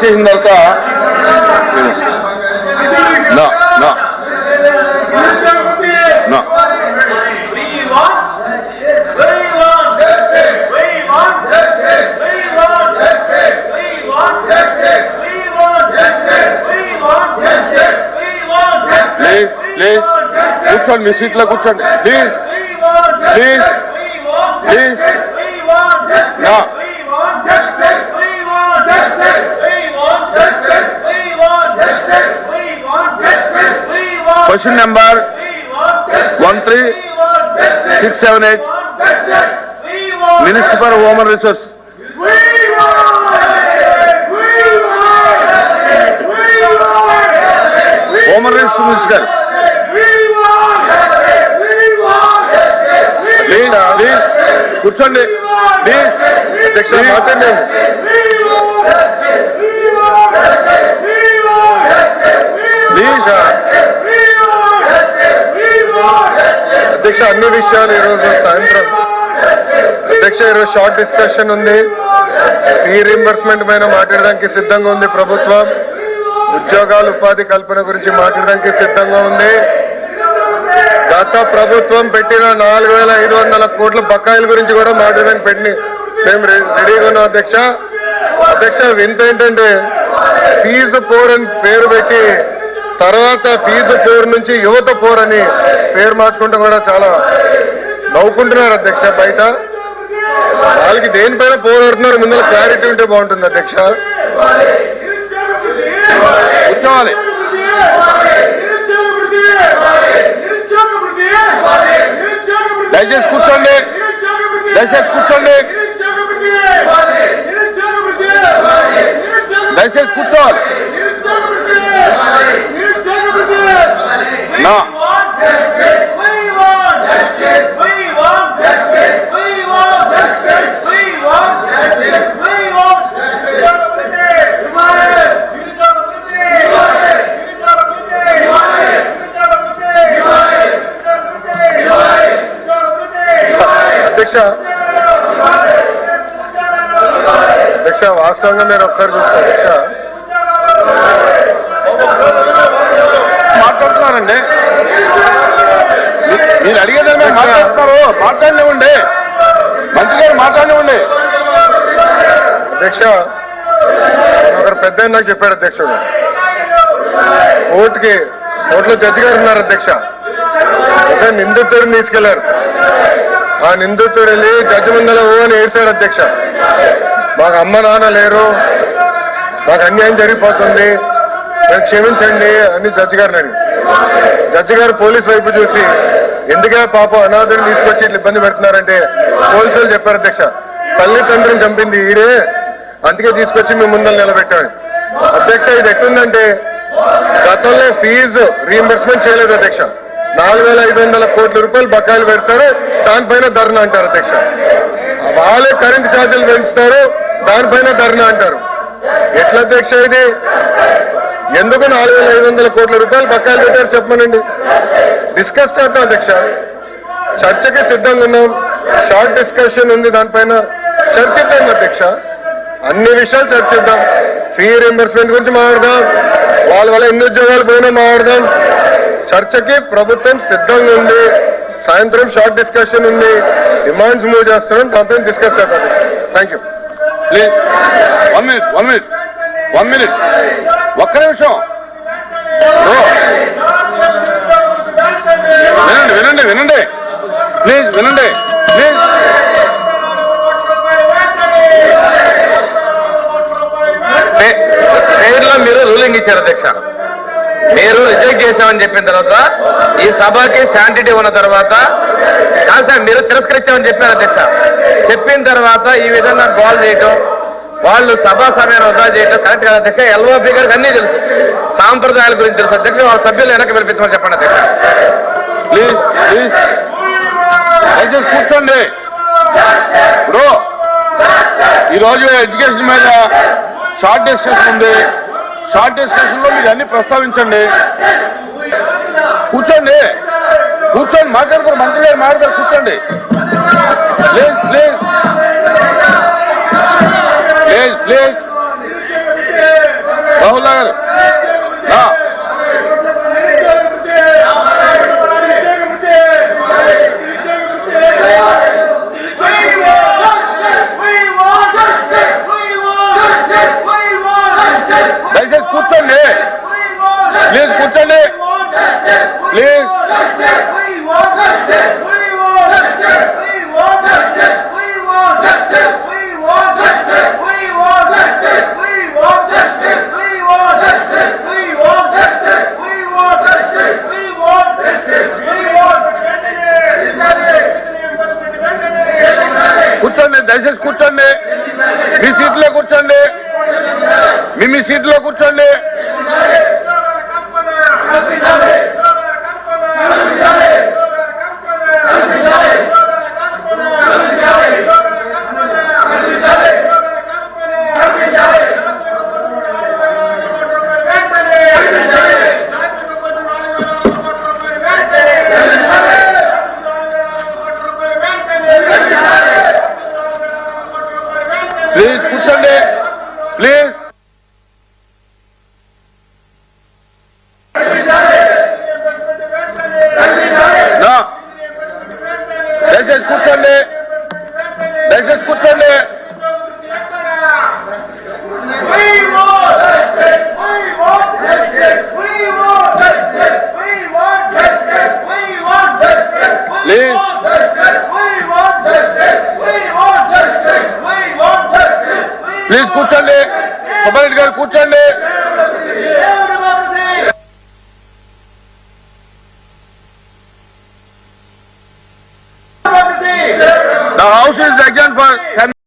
చేసిన తర్వాత no no no please కూర్చోండి, మీ సీట్లో కూర్చోండి please please please. No question number 13678 minister for human resource. Human resource minister గారు ప్లీజ్ ప్లీజ్ కూర్చోండి ప్లీజ్. అధ్యక్ష మాట్లాడండి. ప్లీజ్ అధ్యక్ష, అన్ని విషయాలు ఈరోజు సాయంత్రం అధ్యక్ష ఈరోజు షార్ట్ డిస్కషన్ ఉంది. ఫీ రీంబర్స్మెంట్ పైన మాట్లాడడానికి సిద్ధంగా ఉంది ప్రభుత్వం. ఉద్యోగాలు ఉపాధి కల్పన గురించి మాట్లాడడానికి సిద్ధంగా ఉంది. గత ప్రభుత్వం పెట్టిన 4500 కోట్ల బకాయిల గురించి కూడా మాట్లాడడానికి మేము రెడీగా ఉన్నాం అధ్యక్ష. అధ్యక్ష వింత ఏంటంటే ఫీజు పోర్ అని పేరు పెట్టి తర్వాత ఫీజు పోర్ నుంచి యువత పోర్ అని పేరు మార్చుకుంటూ కూడా చాలా నవ్వుకుంటున్నారు అధ్యక్ష. బయట వాళ్ళకి దేనిపైన పోరాడుతున్నారు ముందు క్లారిటీ ఉంటే బాగుంటుంది అధ్యక్ష. కూర్చోవాలి. దయచేసి కూర్చోండి, దయచేసి కూర్చోండి, దయచేసి కూర్చోవాలి. నా అధ్యక్ష అధ్యక్ష వాస్తవంగా మీరు ఒకసారి చూస్తే అధ్యక్ష మాట్లాడుతున్నారండి. మీరు అడిగేదాన్ని మీరు మాట్లాడుతున్నారు, మాట్లాడనివ్వండి. మంత్రి గారు మాట్లాడనివ్వండి. అధ్యక్ష ఒకరు పెద్ద నాకు చెప్పారు అధ్యక్షుడు, కోర్టులో జడ్జి గారు ఉన్నారు అధ్యక్ష. ఒక నిందితుడిని తీసుకెళ్లారు. ఆ నిందితుడు వెళ్ళి జడ్జి ముందర అని ఏడ్చాడు అధ్యక్ష. మాకు అమ్మ నాన్న లేరు, మాకు అన్యాయం జరిగిపోతుంది, మీరు క్షమించండి అని జడ్జి గారిని అడిగి జడ్జి గారు పోలీసు వైపు చూసి ఎందుకే పాపం అనాథుడిని తీసుకొచ్చి ఇట్లా ఇబ్బంది పెడుతున్నారంటే పోలీసులు చెప్పారు అధ్యక్ష, తల్లిదండ్రులను చంపింది ఈరే, అందుకే తీసుకొచ్చి మీ ముందర నిలబెట్టాడు. అధ్యక్ష ఇది ఎట్టుందంటే గతంలో ఫీజు రీఎంబర్స్మెంట్ చేయలేదు అధ్యక్ష. 4500 కోట్ల రూపాయలు బకాయిలు పెడతారు, దానిపైన ధర్నా అంటారు అధ్యక్ష. వాళ్ళే కరెంట్ ఛార్జీలు పెంచుతారు, దానిపైన ధర్నా అంటారు. ఎట్లా అధ్యక్ష ఇది? ఎందుకు 4500 కోట్ల రూపాయలు బకాయిలు పెట్టారు చెప్పమనండి. డిస్కస్ చేద్దాం అధ్యక్ష. చర్చకి సిద్ధంగా ఉన్నాం. షార్ట్ డిస్కషన్ ఉంది, దానిపైన చర్చిద్దాం అధ్యక్ష. అన్ని విషయాలు చర్చిద్దాం. ఫీ రీఎంబర్స్మెంట్ గురించి మాట్లాడదాం, వాళ్ళ వల్ల ఎన్ని ఉద్యోగాలు పోయినా మాట్లాడదాం. చర్చకి ప్రభుత్వం సిద్ధంగా ఉంది. సాయంత్రం షార్ట్ డిస్కషన్ ఉంది, డిమాండ్స్ మూవ్ చేస్తున్నాం, దానిపైన డిస్కస్ చేద్దాం. Thank you. ప్లీజ్ 1 minute ఒక్క నిమిషం. వినండి ప్లీజ్, వినండి ప్లీజ్. లో మీరు రూలింగ్ ఇచ్చారు అధ్యక్ష. మీరు రిజెక్ట్ చేశామని చెప్పిన తర్వాత ఈ సభకి శాంటిటీ ఉన్న తర్వాత కాదు సార్, మీరు తిరస్కరించామని చెప్పారు అధ్యక్ష. చెప్పిన తర్వాత ఈ విధంగా గోల్ చేయటం, వాళ్ళు సభా సమయాన్ని వృధా చేయటం కరెక్ట్ కాదు అధ్యక్ష. ఎల్ఓపి గారికి అన్నీ తెలుసు, సాంప్రదాయాల గురించి తెలుసు అధ్యక్ష. వాళ్ళ సభ్యులు వెనక్కి పిలిపించమని చెప్పండి అధ్యక్ష. ప్లీజ్ ప్లీజ్ దయచేసి కూర్చోండి. ఇప్పుడు ఈరోజు ఎడ్యుకేషన్ మీద షార్ట్ డిస్కషన్ ఉంది. షార్ట్ డిస్కషన్ లో మీరు అన్ని ప్రస్తావించండి. కూర్చోండి మాట్లాడతారు, మంత్రి గారు మాట్లాడతారు, కూర్చోండి ప్లీజ్ ప్లీజ్ ప్లీజ్ ప్లీజ్. దయచేసి కూర్చోండి, ప్లీజ్ కూర్చోండి, ప్లీజ్. కూర్చోండి, దయచేసి కూర్చోండి, మీ సీట్లో కూర్చోండి, మీ సీట్లో కూర్చోండి. ప్లీజ్ కూర్చోండి, ప్లీజ్. దయచేసి కూర్చోండి, దయచేసి కూర్చోండి. ప్లీజ్ ప్లీజ్ కూర్చోండి, సుబ్బారెడ్డి గారు కూర్చోండి. The house is adjourned for 10